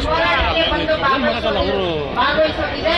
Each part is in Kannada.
ಹೋರಾಟಕ್ಕೆ ಬಂದು ಭಾಗವಹಿಸುತ್ತಿದೆ.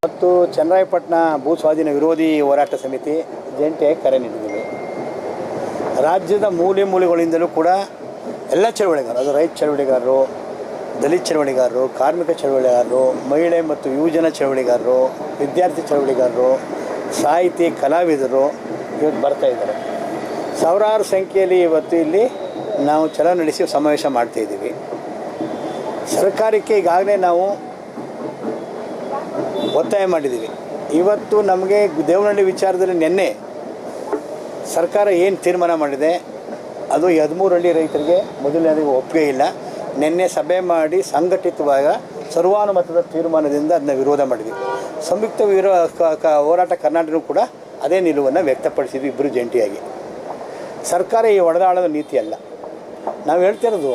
ಮತ್ತು ಚನ್ನರಾಯಪಟ್ಟಣ ಭೂ ಸ್ವಾಧೀನ ವಿರೋಧಿ ಹೋರಾಟ ಸಮಿತಿ ಜಂಟಿಯಾಗಿ ಕರೆ ನೀಡಿದ್ದೀವಿ. ರಾಜ್ಯದ ಮೂಲೆ ಮೂಲೆಗಳಿಂದಲೂ ಕೂಡ ಎಲ್ಲ ಚಳವಳಿಗಾರರು, ಅದು ರೈತ ಚಳವಳಿಗಾರರು, ದಲಿತ ಚಳವಳಿಗಾರರು, ಕಾರ್ಮಿಕ ಚಳವಳಿಗಾರರು, ಮಹಿಳೆ ಮತ್ತು ಯುವಜನ ಚಳವಳಿಗಾರರು, ವಿದ್ಯಾರ್ಥಿ ಚಳವಳಿಗಾರರು, ಸಾಹಿತಿ ಕಲಾವಿದರು ಇವತ್ತು ಬರ್ತಾಯಿದ್ದಾರೆ. ಸಾವಿರಾರು ಸಂಖ್ಯೆಯಲ್ಲಿ ಇವತ್ತು ಇಲ್ಲಿ ನಾವು ಚಲನ ನಡೆಸಿ ಸಮಾವೇಶ ಮಾಡ್ತಾಯಿದ್ದೀವಿ. ಸರ್ಕಾರಕ್ಕೆ ಈಗಾಗಲೇ ನಾವು ಒತ್ತಾಯ ಮಾಡಿದ್ದೀವಿ. ಇವತ್ತು ನಮಗೆ ದೇವನಹಳ್ಳಿ ವಿಚಾರದಲ್ಲಿ ನಿನ್ನೆ ಸರ್ಕಾರ ಏನು ತೀರ್ಮಾನ ಮಾಡಿದೆ ಅದು 13 ಹಳ್ಳಿ ರೈತರಿಗೆ ಮೊದಲನೇದಾಗಿ ಒಪ್ಪಿಗೆ ಇಲ್ಲ. ನಿನ್ನೆ ಸಭೆ ಮಾಡಿ ಸಂಘಟಿತವಾಗ ಸರ್ವಾನುಮತದ ತೀರ್ಮಾನದಿಂದ ಅದನ್ನ ವಿರೋಧ ಮಾಡಿದ್ವಿ. ಸಂಯುಕ್ತ ಹೋರಾಟ ಕರ್ನಾಟಕ ಕೂಡ ಅದೇ ನಿಲುವನ್ನು ವ್ಯಕ್ತಪಡಿಸಿದ್ವಿ ಇಬ್ಬರು ಜಂಟಿಯಾಗಿ. ಸರ್ಕಾರ ಈ ಒಡೆದಾಳದ ನೀತಿ ಅಲ್ಲ. ನಾವು ಹೇಳ್ತಿರೋದು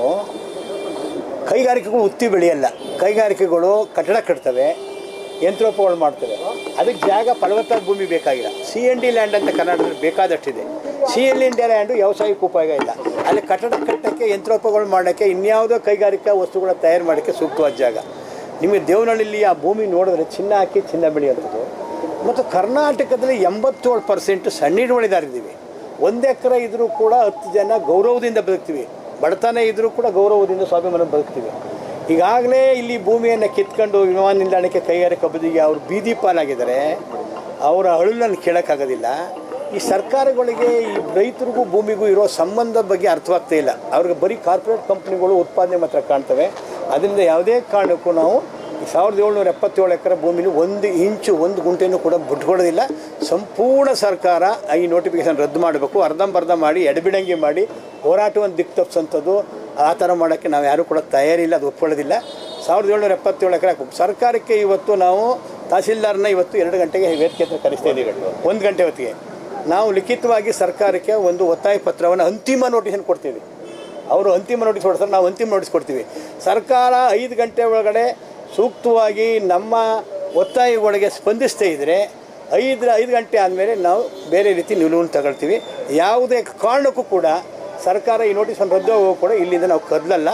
ಕೈಗಾರಿಕೆಗಳು ಉತ್ತಿ ಬೆಳೆಯಲ್ಲ. ಕೈಗಾರಿಕೆಗಳು ಕಟ್ಟಡ ಕಟ್ತವೆ, ಯಂತ್ರೋಪಗಳು ಮಾಡ್ತವೆ. ಅದಕ್ಕೆ ಜಾಗ ಫಲವತ್ತಾದ ಭೂಮಿ ಬೇಕಾಗಿಲ್ಲ. CND ಲ್ಯಾಂಡ್ ಅಂತ ಕರ್ನಾಟಕದಲ್ಲಿ ಬೇಕಾದಷ್ಟಿದೆ. CLND ಲ್ಯಾಂಡು ವ್ಯವಸಾಯಕ್ಕೆ ಉಪಯೋಗ ಇಲ್ಲ. ಅಲ್ಲಿ ಕಟ್ಟಡ ಕಟ್ಟೋಕ್ಕೆ, ಯಂತ್ರೋಪಗಳು ಮಾಡೋಕ್ಕೆ, ಇನ್ಯಾವುದೋ ಕೈಗಾರಿಕಾ ವಸ್ತುಗಳ ತಯಾರು ಮಾಡೋಕ್ಕೆ ಸೂಕ್ತವಾದ ಜಾಗ. ನಿಮಗೆ ದೇವನಹಳ್ಳಿಲಿ ಆ ಭೂಮಿ ನೋಡಿದ್ರೆ ಚಿನ್ನ ಹಾಕಿ ಚಿನ್ನ ಬೆಳೆಯುವಂಥದ್ದು. ಮತ್ತು ಕರ್ನಾಟಕದಲ್ಲಿ 87% ಸಣ್ಣ ಹಿಡುವಳಿದಾರಿದ್ದೀವಿ. 1 ಎಕರೆ ಇದ್ದರೂ ಕೂಡ 10 ಜನ ಗೌರವದಿಂದ ಬದುಕ್ತೀವಿ. ಬಡತನ ಇದ್ದರೂ ಕೂಡ ಗೌರವದಿಂದ ಸ್ವಾಭಿಮಾನ ಬದುಕ್ತೀವಿ. ಈಗಾಗಲೇ ಇಲ್ಲಿ ಭೂಮಿಯನ್ನು ಕಿತ್ಕೊಂಡು ವಿಮಾನ ನಿಲ್ದಾಣಕ್ಕೆ, ಕೈಗಾರಿಕಾ ಅಭಿವೃದ್ಧಿಗೆ ಅವರು ಬೀದಿ ಪಾಲಾಗಿದ್ದಾರೆ. ಅವರ ಅಳುಲನ್ನು ಕೇಳೋಕ್ಕಾಗೋದಿಲ್ಲ. ಈ ಸರ್ಕಾರಗಳಿಗೆ ಈ ರೈತರಿಗೂ ಭೂಮಿಗೂ ಇರೋ ಸಂಬಂಧದ ಬಗ್ಗೆ ಅರ್ಥವಾಗ್ತಾ ಇಲ್ಲ. ಅವ್ರಿಗೆ ಬರೀ ಕಾರ್ಪೊರೇಟ್ ಕಂಪ್ನಿಗಳು ಉತ್ಪಾದನೆ ಮಾತ್ರ ಕಾಣ್ತವೆ. ಅದರಿಂದ ಯಾವುದೇ ಕಾರಣಕ್ಕೂ ನಾವು 1777 ಎಕರೆ ಭೂಮಿಲಿ 1 ಇಂಚು 1 ಗುಂಟೆನೂ ಕೂಡ ಬಿಟ್ಕೊಡೋದಿಲ್ಲ. ಸಂಪೂರ್ಣ ಸರ್ಕಾರ ಈ ನೋಟಿಫಿಕೇಷನ್ ರದ್ದು ಮಾಡಬೇಕು. ಅರ್ಧಂಬರ್ಧ ಮಾಡಿ, ಎಡಬಿಡಂಗಿ ಮಾಡಿ, ಹೋರಾಟವನ್ನು ದಿಕ್ಕು ತಪ್ಪಿಸೋಂಥದ್ದು ಆ ಥರ ಮಾಡೋಕ್ಕೆ ನಾವು ಯಾರೂ ಕೂಡ ತಯಾರಿಲ್ಲ. ಅದು ಒಪ್ಕೊಳ್ಳೋದಿಲ್ಲ. 1777 ಎಕರೆ ಹಾಕಬೇಕು. ಸರ್ಕಾರಕ್ಕೆ ಇವತ್ತು ನಾವು ತಹಸೀಲ್ದಾರ್ನ ಇವತ್ತು 2 ಗಂಟೆಗೆ ವೇದಿಕೆ ಹತ್ರ ಕರೆಸ್ತಾ ಇದ್ದೀವಿ. 1 ಗಂಟೆ ಹೊತ್ತಿಗೆ ನಾವು ಲಿಖಿತವಾಗಿ ಸರ್ಕಾರಕ್ಕೆ ಒಂದು ಒತ್ತಾಯ ಪತ್ರವನ್ನು, ಅಂತಿಮ ನೋಟಿಸನ್ನು ಕೊಡ್ತೀವಿ. ಅವರು ಅಂತಿಮ ನೋಟಿಸ್ ಕೊಡ್ತಾರೆ, ನಾವು ಅಂತಿಮ ನೋಟಿಸ್ ಕೊಡ್ತೀವಿ. ಸರ್ಕಾರ 5 ಗಂಟೆ ಒಳಗಡೆ ಸೂಕ್ತವಾಗಿ ನಮ್ಮ ಒತ್ತಾಯಗಳಿಗೆ ಸ್ಪಂದಿಸ್ತಾ ಇದ್ದರೆ 5 ಗಂಟೆ ಆದಮೇಲೆ ನಾವು ಬೇರೆ ರೀತಿ ನಿಲುವನ್ನು ತಗೊಳ್ತೀವಿ. ಯಾವುದೇ ಕಾರಣಕ್ಕೂ ಕೂಡ ಸರ್ಕಾರ ಈ ನೋಟಿಸನ್ನು ರದ್ದು ಹೋಗೋ ಕೂಡ ಇಲ್ಲಿಂದ ನಾವು ಕದಲಲ್ಲ.